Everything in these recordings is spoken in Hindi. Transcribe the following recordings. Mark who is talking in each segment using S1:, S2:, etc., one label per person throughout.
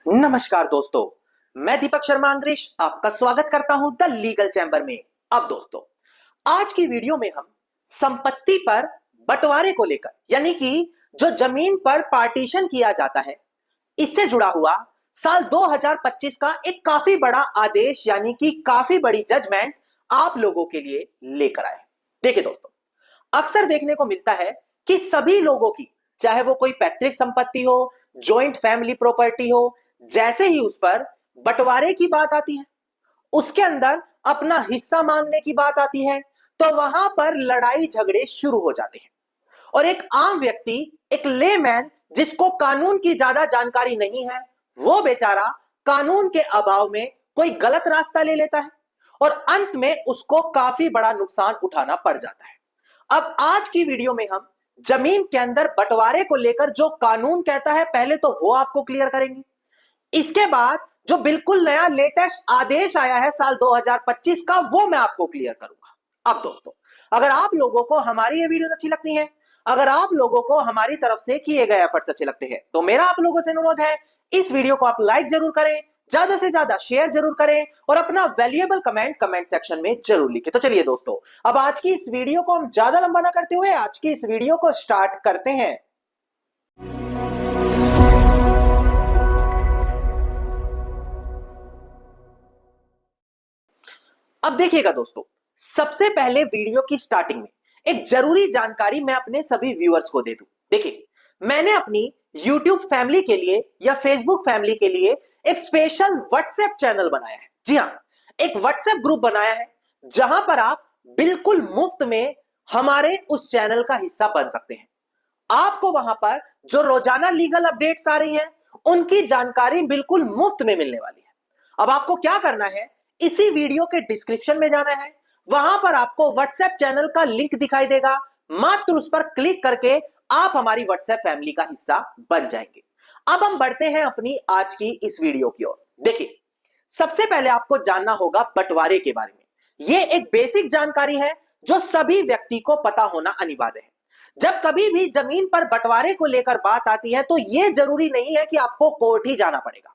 S1: नमस्कार दोस्तों, मैं दीपक शर्मा अंग्रेश आपका स्वागत करता हूं द लीगल चैम्बर में। अब दोस्तों, आज की वीडियो में हम संपत्ति पर बंटवारे को लेकर यानी कि जो जमीन पर पार्टीशन किया जाता है, इससे जुड़ा हुआ साल 2025 का एक काफी बड़ा आदेश यानी कि काफी बड़ी जजमेंट आप लोगों के लिए लेकर आए हैं। देखिए दोस्तों, अक्सर देखने को मिलता है कि सभी लोगों की, चाहे वो कोई पैतृक संपत्ति हो, जॉइंट फैमिली प्रॉपर्टी हो, जैसे ही उस पर बंटवारे की बात आती है, उसके अंदर अपना हिस्सा मांगने की बात आती है, तो वहां पर लड़ाई झगड़े शुरू हो जाते हैं। और एक आम व्यक्ति, एक लेमैन जिसको कानून की ज्यादा जानकारी नहीं है, वो बेचारा कानून के अभाव में कोई गलत रास्ता ले लेता है और अंत में उसको काफी बड़ा नुकसान उठाना पड़ जाता है। अब आज की वीडियो में हम जमीन के अंदर बंटवारे को लेकर जो कानून कहता है, पहले तो वो आपको क्लियर करेंगे। इसके बाद जो बिल्कुल नया लेटेस्ट आदेश आया है साल 2025 का, वो मैं आपको क्लियर करूंगा। अब दोस्तों, अगर आप लोगों को हमारी ये वीडियो अच्छी लगती है, अगर आप लोगों को हमारी तरफ से किए गए एफर्ट्स अच्छे लगते हैं, तो मेरा आप लोगों से अनुरोध है, इस वीडियो को आप लाइक जरूर करें, ज्यादा से ज्यादा शेयर जरूर करें और अपना वैल्यूएबल कमेंट सेक्शन में जरूर लिखें। तो चलिए दोस्तों, अब आज की इस वीडियो को हम ज्यादा लंबा ना करते हुए आज की इस वीडियो को स्टार्ट करते हैं। अब देखिएगा दोस्तों, सबसे पहले वीडियो की स्टार्टिंग में एक जरूरी जानकारी मैं अपने सभी व्यूअर्स को दे दूं। देखिए, मैंने अपनी YouTube फैमिली के लिए या Facebook फैमिली के लिए एक स्पेशल व्हाट्सएप चैनल बनाया है। जी हां, एक व्हाट्सएप ग्रुप बनाया है जहां पर आप बिल्कुल मुफ्त में हमारे उस चैनल का हिस्सा बन सकते हैं। आपको वहां पर जो रोजाना लीगल अपडेट्स आ रही हैं, उनकी जानकारी बिल्कुल मुफ्त में मिलने वाली है। अब आपको क्या करना है, इसी वीडियो के डिस्क्रिप्शन में जाना है, वहां पर आपको व्हाट्सएप चैनल का लिंक दिखाई देगा, मात्र उस पर क्लिक करके आप हमारी व्हाट्सएप फैमिली का हिस्सा बन जाएंगे। अब हम बढ़ते हैं अपनी आज की इस वीडियो की ओर। देखिए, सबसे पहले आपको जानना होगा बंटवारे के बारे में। यह एक बेसिक जानकारी है जो सभी व्यक्ति को पता होना अनिवार्य है। जब कभी भी जमीन पर बंटवारे को लेकर बात आती है, तो यह जरूरी नहीं है कि आपको कोर्ट ही जाना पड़ेगा।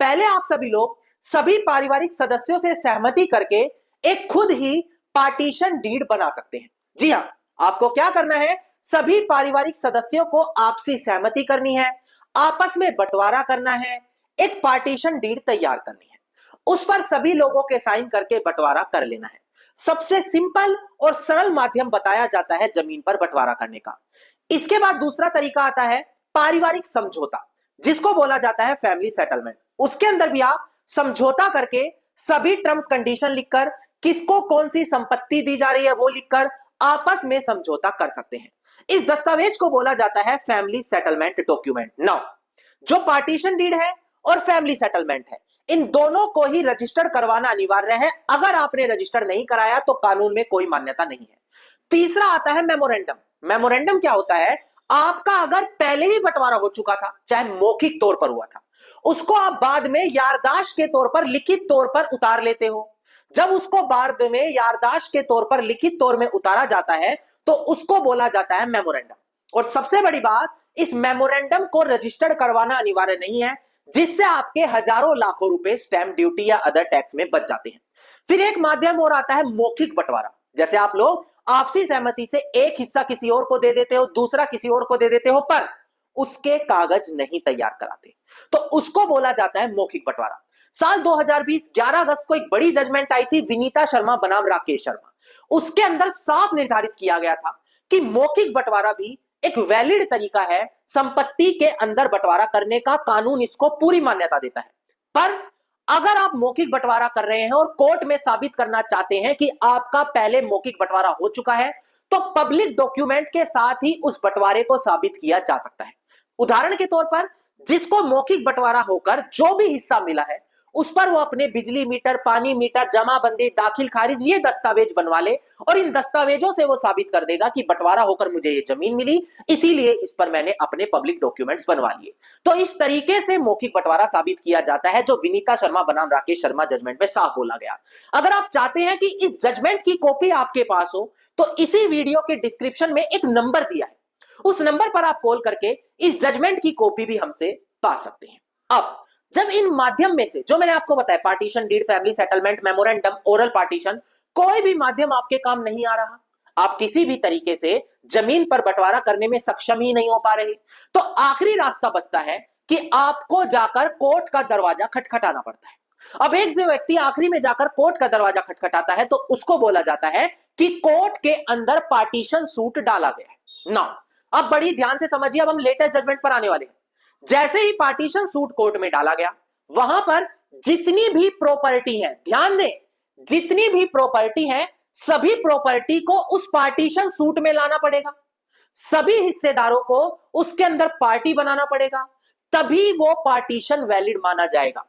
S1: पहले आप सभी लोग सभी पारिवारिक सदस्यों से सहमति करके एक खुद ही पार्टीशन डीड बना सकते हैं। जी हां, आपको क्या करना है, सभी पारिवारिक सदस्यों को आपसी सहमति करनी है, आपस में बंटवारा करना है, एक पार्टीशन डीड तैयार करनी है, उस पर सभी लोगों के साइन करके बंटवारा कर लेना है। सबसे सिंपल और सरल माध्यम बताया जाता है जमीन पर बंटवारा करने का। इसके बाद दूसरा तरीका आता है पारिवारिक समझौता, जिसको बोला जाता है फैमिली सेटलमेंट। उसके अंदर भी आप समझौता करके सभी टर्म्स कंडीशन लिखकर, किसको कौन सी संपत्ति दी जा रही है वो लिखकर आपस में समझौता कर सकते हैं। इस दस्तावेज को बोला जाता है फैमिली सेटलमेंट डॉक्यूमेंट। नाउ, जो पार्टीशन डीड है और फैमिली सेटलमेंट है, इन दोनों को ही रजिस्टर्ड करवाना अनिवार्य है। अगर आपने रजिस्टर नहीं कराया तो कानून में कोई मान्यता नहीं है। तीसरा आता है मेमोरेंडम। मेमोरेंडम क्या होता है, आपका अगर पहले ही बंटवारा हो चुका था, चाहे मौखिक तौर पर हुआ था, उसको आप बाद में यारदाश्त के तौर पर, लिखित तौर पर उतार लेते हो। जब उसको बाद में यारदाश्त के तौर पर लिखित तौर में उतारा जाता है, तो उसको बोला जाता है मेमोरेंडम। और सबसे बड़ी बात, इस मेमोरेंडम को रजिस्टर्ड करवाना अनिवार्य नहीं है, जिससे आपके हजारों लाखों रुपए स्टैंप ड्यूटी या अदर टैक्स में बच जाते हैं। फिर एक माध्यम और आता है मौखिक बंटवारा। जैसे आप लोग आपसी सहमति से एक हिस्सा किसी और को दे देते हो, दूसरा किसी और को दे देते हो, पर उसके कागज नहीं तैयार कराते, तो उसको बोला जाता है मौखिक बंटवारा। साल 2020 11 अगस्त को एक बड़ी जजमेंट आई थी, विनीता शर्मा बनाम राकेश शर्मा। उसके अंदर साफ निर्धारित किया गया था कि मौखिक बंटवारा भी एक वैलिड तरीका है संपत्ति के अंदर बंटवारा करने का। कानून इसको पूरी मान्यता देता है। पर अगर आप मौखिक बंटवारा कर रहे हैं और कोर्ट में साबित करना चाहते हैं कि आपका पहले मौखिक बंटवारा हो चुका है, तो पब्लिक डॉक्यूमेंट के साथ ही उस बंटवारे को साबित किया जा सकता है। उदाहरण के तौर पर, जिसको मौखिक बंटवारा होकर जो भी हिस्सा मिला है, उस पर वो अपने बिजली मीटर, पानी मीटर, जमाबंदी, दाखिल खारिज, ये दस्तावेज बनवा ले और इन दस्तावेजों से वो साबित कर देगा कि बंटवारा होकर मुझे ये जमीन मिली, इसीलिए इस पर मैंने अपने पब्लिक डॉक्यूमेंट्स बनवा लिए। तो इस तरीके से मौखिक बंटवारा साबित किया जाता है, जो विनीता शर्मा बनाम राकेश शर्मा जजमेंट में साफ बोला गया। अगर आप चाहते हैं कि इस जजमेंट की कॉपी आपके पास हो, तो इसी वीडियो के डिस्क्रिप्शन में एक नंबर दिया है, उस नंबर पर आप कॉल करके इस जजमेंट की कॉपी भी हमसे पा सकते हैं। अब जब इन माध्यम में से जो मैंने आपको बताया, partition, deed, family settlement, memorandum, oral partition, कोई भी माध्यम आपके काम नहीं आ रहा, आप किसी भी तरीके से जमीन पर बंटवारा करने में सक्षम ही नहीं हो पा रहे, तो आखिरी रास्ता बचता है कि आपको जाकर कोर्ट का दरवाजा खटखटाना पड़ता है। अब एक जो व्यक्ति आखिरी में जाकर कोर्ट का दरवाजा खटखटाता है तो उसको बोला जाता है कि कोर्ट के अंदर पार्टीशन सूट डाला गया है ना। अब बड़ी ध्यान से समझिए, अब हम लेटेस्ट जजमेंट पर आने वाले हैं। जैसे ही पार्टीशन सूट कोर्ट में डाला गया, वहां पर जितनी भी प्रॉपर्टी है, ध्यान दें, जितनी भी प्रॉपर्टी है, सभी प्रॉपर्टी को उस पार्टीशन सूट में लाना पड़ेगा, सभी हिस्सेदारों को उसके अंदर पार्टी बनाना पड़ेगा, तभी वो पार्टीशन वैलिड माना जाएगा।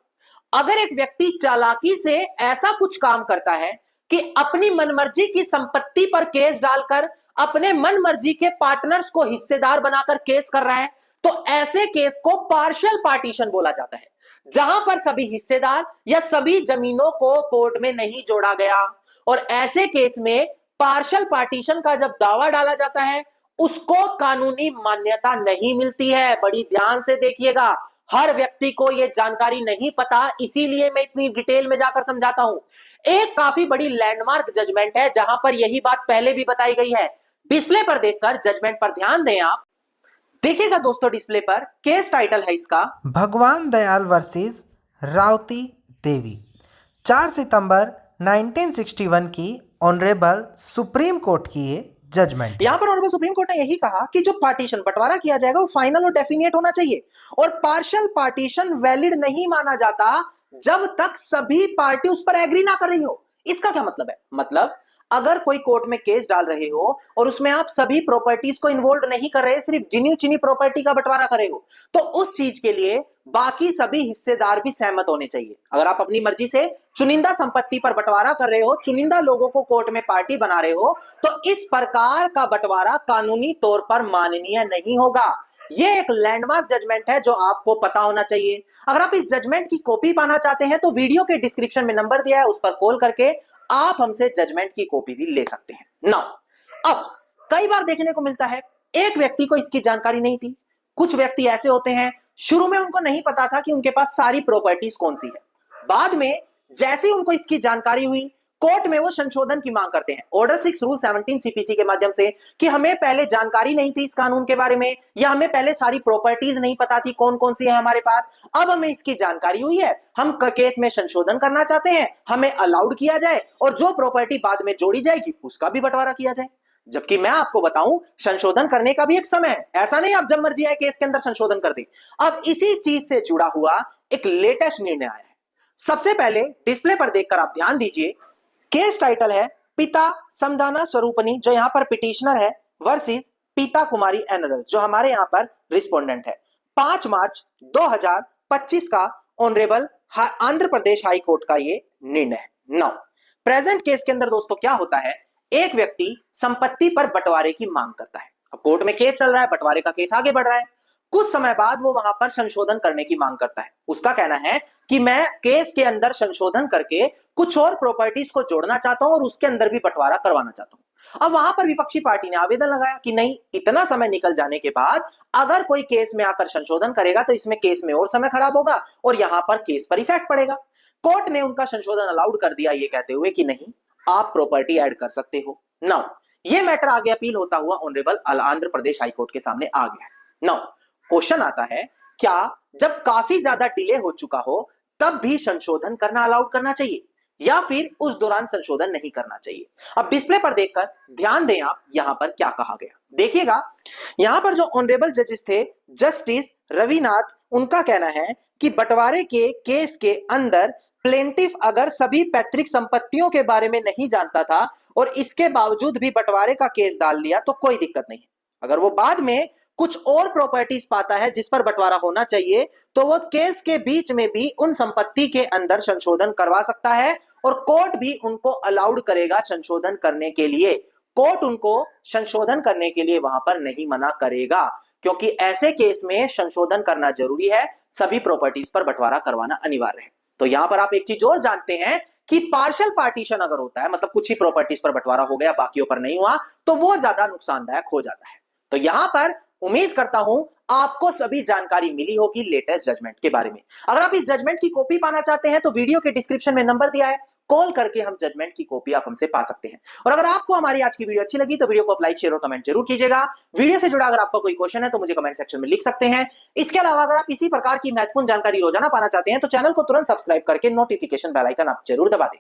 S1: अगर एक व्यक्ति चालाकी से ऐसा कुछ काम करता है कि अपनी मनमर्जी की संपत्ति पर केस डालकर अपने मनमर्जी के पार्टनर्स को हिस्सेदार बनाकर केस कर रहा है, तो ऐसे केस को पार्शियल पार्टीशन बोला जाता है, जहां पर सभी हिस्सेदार या सभी जमीनों को कोर्ट में नहीं जोड़ा गया। और ऐसे केस में पार्शियल पार्टीशन का जब दावा डाला जाता है, उसको कानूनी मान्यता नहीं मिलती है। बड़ी ध्यान से देखिएगा, हर व्यक्ति को यह जानकारी नहीं पता, इसीलिए मैं इतनी डिटेल में जाकर समझाता हूं। एक काफी बड़ी लैंडमार्क जजमेंट है जहां पर यही बात पहले भी बताई गई है। डिस्प्ले पर देखकर जजमेंट पर ध्यान दें। आप देखिएगा दोस्तों, डिस्प्ले पर केस टाइटल है इसका
S2: भगवान दयाल वर्सेस रावती देवी। 4 सितंबर 1961 की ऑनरेबल सुप्रीम कोर्ट की ये जजमेंट।
S1: यहां पर ऑनरेबल सुप्रीम कोर्ट ने यही कहा कि जो पार्टीशन बंटवारा किया जाएगा वो फाइनल और डेफिनेट होना चाहिए, और पार्शियल पार्टीशन वैलिड नहीं माना जाता जब तक सभी पार्टी उस पर एग्री ना कर रही हो। इसका क्या मतलब है? मतलब अगर कोई कोर्ट में केस डाल रहे हो और उसमें आप सभी प्रॉपर्टीज को इन्वॉल्व नहीं कर रहे, सिर्फ गिनी चुनी प्रॉपर्टी का बंटवारा कर रहे हो, तो उस चीज के लिए बाकी सभी हिस्सेदार भी सहमत होने चाहिए। अगर आप अपनी मर्जी से चुनिंदा संपत्ति पर बंटवारा कर रहे हो, चुनिंदा लोगों को कोर्ट में पार्टी बना रहे हो, तो इस प्रकार का बंटवारा कानूनी तौर पर माननीय नहीं होगा। यह एक लैंडमार्क जजमेंट है जो आपको पता होना चाहिए। अगर आप इस जजमेंट की कॉपी पाना चाहते हैं तो वीडियो के डिस्क्रिप्शन में नंबर दिया है, उस पर कॉल करके आप हमसे जजमेंट की कॉपी भी ले सकते हैं ना। अब कई बार देखने को मिलता है एक व्यक्ति को इसकी जानकारी नहीं थी। कुछ व्यक्ति ऐसे होते हैं, शुरू में उनको नहीं पता था कि उनके पास सारी प्रॉपर्टीज कौन सी है, बाद में जैसे ही उनको इसकी जानकारी हुई, कोर्ट में वो संशोधन की मांग करते हैं ऑर्डर 6 रूल 17 सीपीसी के माध्यम से, कि हमें पहले जानकारी नहीं थी इस कानून के बारे में, या हमें पहले सारी प्रॉपर्टीज नहीं पता थी कौन कौन सी है हमारे पास, अब हमें इसकी जानकारी हुई है, हम केस में संशोधन करना चाहते हैं, हमें अलाउड किया जाए और जो प्रॉपर्टी बाद में जोड़ी जाएगी उसका भी बंटवारा किया जाए। जबकि मैं आपको बताऊं, संशोधन करने का भी एक समय है, ऐसा नहीं आप जब मर्जी आए केस के अंदर संशोधन कर दें। अब इसी चीज से जुड़ा हुआ एक लेटेस्ट निर्णय आया है। सबसे पहले डिस्प्ले पर देखकर आप ध्यान दीजिए, केस टाइटल है पिता समदाना स्वरूपनी, जो यहां पर पिटिशनर है, वर्सेस पीता कुमारी एंड अदर्स, जो हमारे यहां पर रिस्पोंडेंट है। 5 मार्च 2025 का honourable Andhra Pradesh high court का ये निर्णय है। नाउ प्रेजेंट केस के अंदर दोस्तों क्या होता है, एक व्यक्ति संपत्ति पर बंटवारे की मांग करता है। अब कोर्ट में केस चल रहा है, बंटवारे का केस आगे बढ़ रहा है, कुछ समय बाद वो वहां पर संशोधन करने की मांग करता है। उसका कहना है कि मैं केस के अंदर संशोधन करके कुछ और प्रॉपर्टीज को जोड़ना चाहता हूं और उसके अंदर भी बंटवारा करवाना चाहता हूं। अब वहां पर विपक्षी पार्टी ने आवेदन लगाया कि नहीं, इतना समय निकल जाने के बाद अगर कोई केस में आकर संशोधन करेगा तो इसमें केस में और समय खराब होगा और यहां पर केस पर इफेक्ट पड़ेगा। कोर्ट ने उनका संशोधन अलाउड कर दिया, ये कहते हुए कि नहीं, आप प्रॉपर्टी ऐड कर सकते हो। नाउ ये मैटर आगे अपील होता हुआ ऑनरेबल आंध्र प्रदेश हाईकोर्ट के सामने आ गया है। नाउ क्वेश्चन आता है, क्या जब काफी ज्यादा डिले हो चुका हो तब भी संशोधन करना अलाउड करना चाहिए या फिर उस दौरान संशोधन नहीं करना चाहिए? अब डिस्प्ले पर देखकर ध्यान दें आप, यहां पर क्या कहा गया देखिएगा। यहां पर जो ऑनरेबल जजेस थे, जस्टिस रविनाथ, उनका कहना है कि बंटवारे के केस के अंदर प्लेंटिफ अगर सभी पैतृक संपत्तियों के बारे में नहीं जानता था और इसके बावजूद भी बंटवारे का केस डाल लिया तो कोई दिक्कत नहीं। अगर वो बाद में कुछ और प्रॉपर्टीज पाता है जिस पर बंटवारा होना चाहिए, तो वो केस के बीच में भी उन संपत्ति के अंदर संशोधन करवा सकता है और कोर्ट भी उनको अलाउड करेगा संशोधन करने के लिए। कोर्ट उनको संशोधन करने के लिए वहां पर नहीं मना करेगा, क्योंकि ऐसे केस में संशोधन करना जरूरी है, सभी प्रॉपर्टीज पर बंटवारा करवाना अनिवार्य है। तो यहां पर आप एक चीज और जानते हैं कि पार्शियल पार्टीशन अगर होता है, मतलब कुछ ही प्रॉपर्टीज पर बंटवारा हो गया, बाकियों पर नहीं हुआ, तो वो ज्यादा नुकसानदायक हो जाता है। तो यहां पर उम्मीद करता हूं आपको सभी जानकारी मिली होगी लेटेस्ट जजमेंट के बारे में। अगर आप इस जजमेंट की कॉपी पाना चाहते हैं तो वीडियो के डिस्क्रिप्शन में नंबर दिया है, कॉल करके हम जजमेंट की कॉपी आप हमसे पा सकते हैं। और अगर आपको हमारी आज की वीडियो अच्छी लगी तो वीडियो को आप लाइक शेयर और कमेंट जरूर कीजिएगा। वीडियो से जुड़ा अगर आपका कोई क्वेश्चन है तो मुझे कमेंट सेक्शन में लिख सकते हैं। इसके अलावा अगर आप इसी प्रकार की महत्वपूर्ण जानकारी रोजाना पाना चाहते हैं तो चैनल को तुरंत सब्सक्राइब करके नोटिफिकेशन बेल आइकन आप जरूर दबा दें।